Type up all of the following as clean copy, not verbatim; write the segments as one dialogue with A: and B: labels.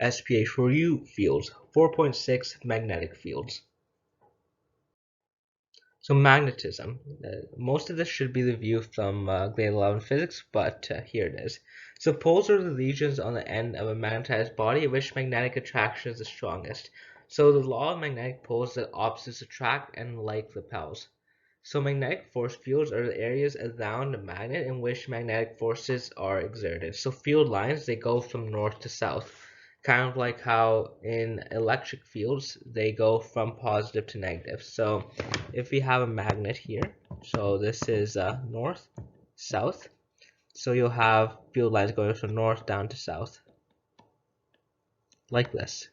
A: SPH4U fields, 4.6 magnetic fields. So magnetism. Most of this should be the view from grade 11 physics, but here it is. So poles are the regions on the end of a magnetized body in which magnetic attraction is the strongest. So the law of magnetic poles is that opposites attract and like repels. So magnetic force fields are the areas around a magnet in which magnetic forces are exerted. So field lines, they go from north to south, kind of like how in electric fields they go from positive to negative. So if we have a magnet here, so this is north, south, so you'll have field lines going from north down to south, like this.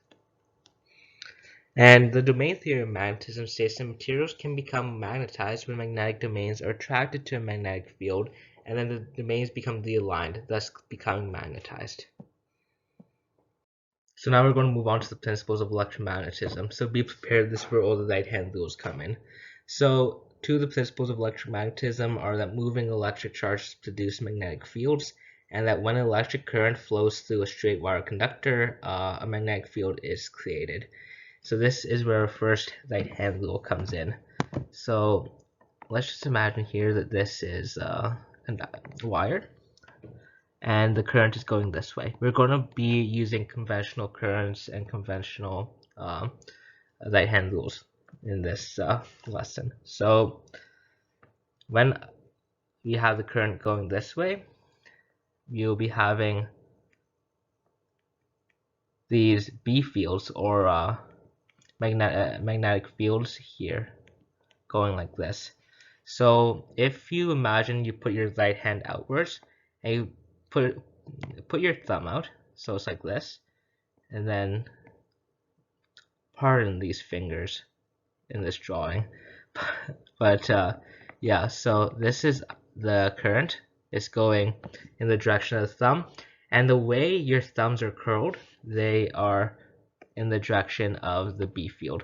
A: And the domain theory of magnetism states that materials can become magnetized when magnetic domains are attracted to a magnetic field, and then the domains become realigned, thus becoming magnetized. So now we're going to move on to the principles of electromagnetism. So be prepared, this is where all the right-hand rules come in. So two of the principles of electromagnetism are that moving electric charges produce magnetic fields, and that when an electric current flows through a straight wire conductor, a magnetic field is created. So this is where our first right-hand rule comes in. So let's just imagine here that this is wire, and the current is going this way. We're going to be using conventional currents and conventional right-hand rules in this lesson. So when we have the current going this way, you'll be having these B fields or magnetic fields here going like this. So if you imagine you put your right hand outwards and you put your thumb out, so it's like this, and then pardon these fingers in this drawing, but yeah, so this is the current. It's going in the direction of the thumb, and the way your thumbs are curled, they are in the direction of the B field.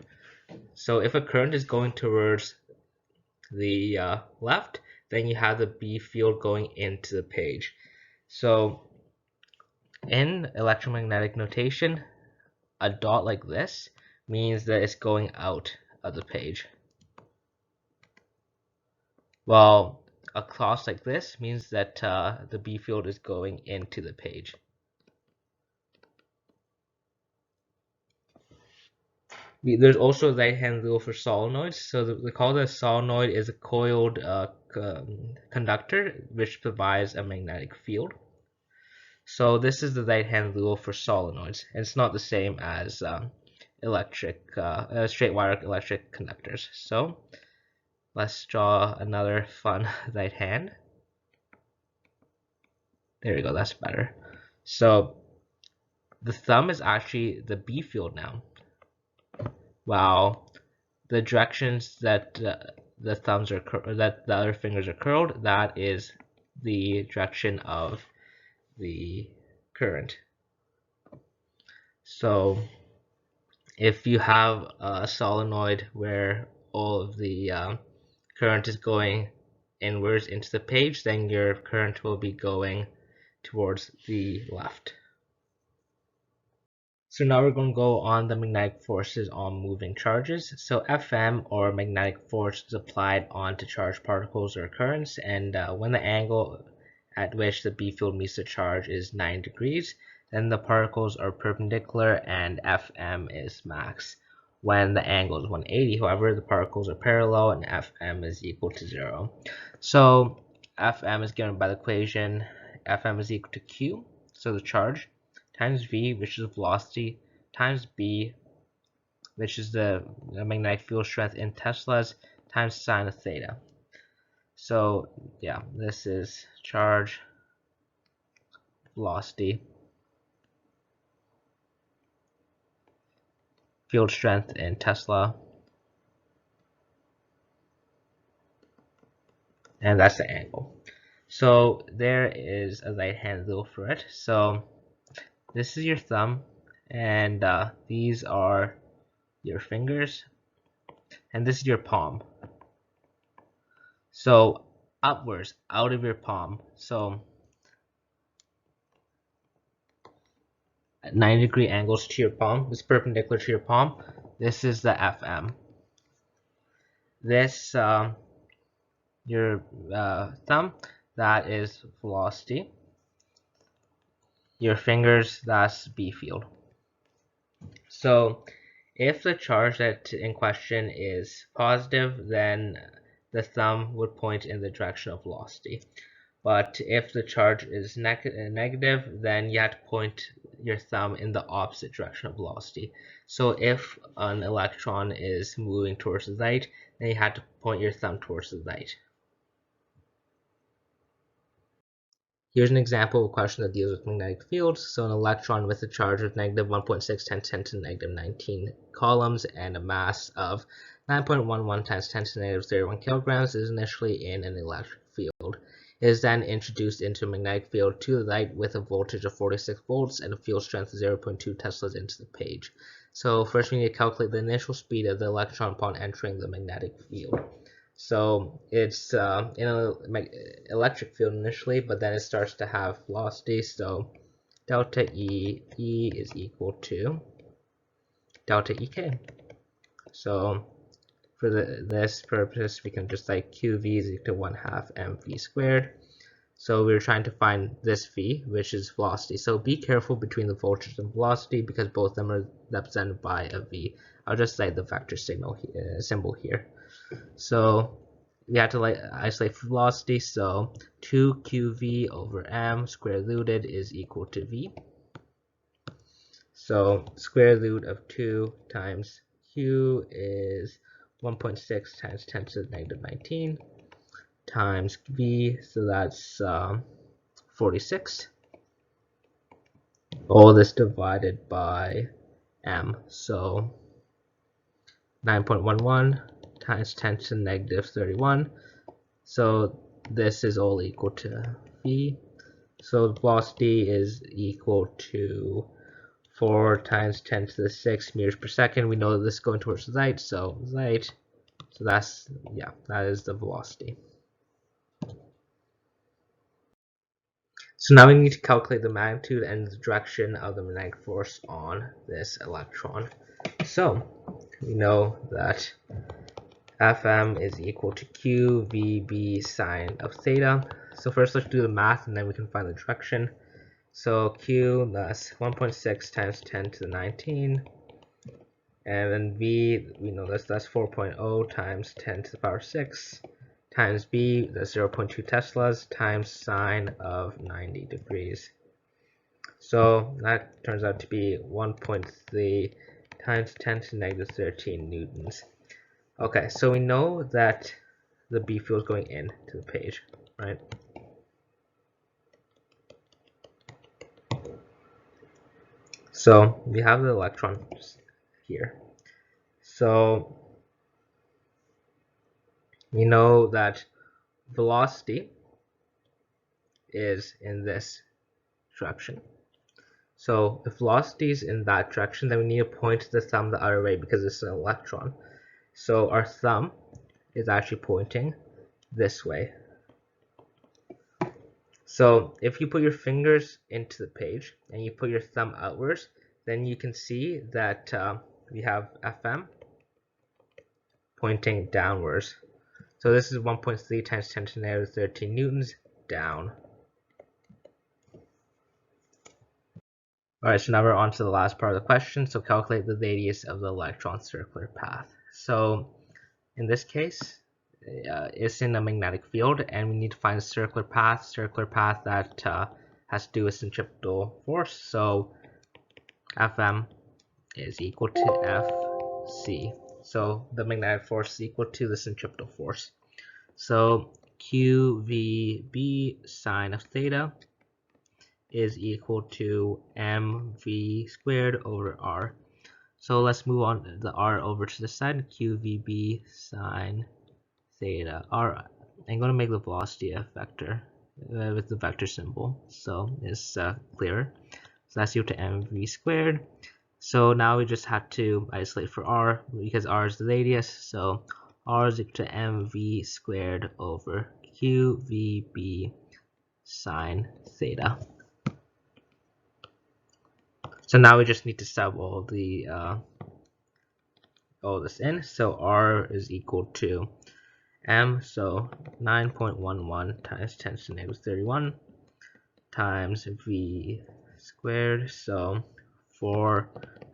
A: So if a current is going towards the left, then you have the B field going into the page. So in electromagnetic notation, a dot like this means that it's going out of the page, while a cross like this means that the B field is going into the page. There's also a right-hand rule for solenoids. So we call the solenoid is a coiled conductor which provides a magnetic field. So this is the right-hand rule for solenoids. And it's not the same as straight wire electric conductors. So let's draw another fun right hand. There we go, that's better. So the thumb is actually the B field now, while the directions that the thumbs are that the other fingers are curled, that is the direction of the current. So if you have a solenoid where all of the current is going inwards into the page, then your current will be going towards the left. So now we're going to go on the magnetic forces on moving charges. So Fm, or magnetic force, is applied onto charged particles or currents, and when the angle at which the B field meets the charge is 9 degrees, then the particles are perpendicular and Fm is max. When the angle is 180, however, the particles are parallel and Fm is equal to 0. So Fm is given by the equation Fm is equal to Q, so the charge, times V, which is velocity, times B, which is the magnetic field strength in Teslas, times sine of theta. So yeah, this is charge, velocity, field strength in Tesla, and that's the angle. So there is a right-hand rule for it. So this is your thumb, and these are your fingers, and this is your palm. So upwards, out of your palm. So 90-degree angles to your palm, this perpendicular to your palm, this is the FM. This, your thumb, that is velocity. Your fingers, that's B field. So if the charge that in question is positive, then the thumb would point in the direction of velocity. But if the charge is negative, then you have to point your thumb in the opposite direction of velocity. So if an electron is moving towards the right, then you have to point your thumb towards the right. Here's an example of a question that deals with magnetic fields. So an electron with a charge of negative 1.6 times 10 to the negative 19 coulombs and a mass of 9.11 times 10 to the negative 31 kilograms is initially in an electric field. It is then introduced into a magnetic field to the right with a voltage of 46 volts and a field strength of 0.2 teslas into the page. So first we need to calculate the initial speed of the electron upon entering the magnetic field. So it's in an electric field initially, but then it starts to have velocity. So delta E is equal to delta EK. So for this purpose, we can just like QV is equal to 1/2 mv squared. So we're trying to find this V, which is velocity. So be careful between the voltage and velocity because both of them are represented by a V. I'll just cite the vector symbol here. So we have to isolate for velocity. So 2qv over m square rooted is equal to v. So square root of 2 times q is 1.6 times 10 to the negative 19 times v. So that's 46. All this divided by m. So 9.11 times 10 to the negative 31. So this is all equal to v. So velocity is equal to 4 times 10 to the 6 meters per second. We know that this is going towards the right, so right. So that's, yeah, that is the velocity. So now we need to calculate the magnitude and the direction of the magnetic force on this electron. So we know that Fm is equal to QVB sine of theta. So first let's do the math and then we can find the direction. So Q, that's 1.6 times 10 to the 19. And then V, we know that's 4.0 times 10 to the power 6 times B, that's 0.2 teslas, times sine of 90 degrees. So that turns out to be 1.3 times 10 to the negative 13 newtons. Okay, so we know that the B field is going in to the page, right? So we have the electron here. So we know that velocity is in this direction. So if velocity is in that direction, then we need to point the thumb the other way because it's an electron. So our thumb is actually pointing this way. So if you put your fingers into the page and you put your thumb outwards, then you can see that we have Fm pointing downwards. So this is 1.3 times 10 to the negative 13 newtons down. Alright, so now we're on to the last part of the question. So calculate the radius of the electron's circular path. So in this case, it's in a magnetic field and we need to find a circular path that has to do with centripetal force. So Fm is equal to Fc. So the magnetic force is equal to the centripetal force. So QVB sine of theta is equal to mv squared over r. So let's move on the r over to the side. QVB sine theta r. I'm going to make the velocity a vector with the vector symbol, so it's clearer. So that's equal to mv squared. So now we just have to isolate for r because r is the radius. So r is equal to mv squared over qvb sine theta. So now we just need to sub all this in. So R is equal to M, so 9.11 times 10 to the negative 31 times V squared, so 4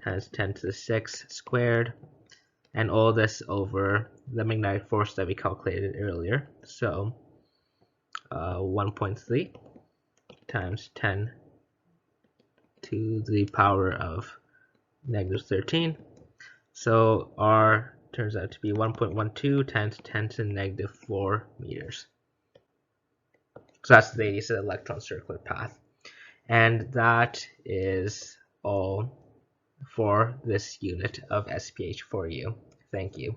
A: times 10 to the 6 squared, and all this over the magnetic force that we calculated earlier. So 1.3 times 10 to the power of negative 13. So R turns out to be 1.12 times 10 to the negative 4 meters. So that's the radius of the electron circular path. And that is all for this unit of SPH4U. Thank you.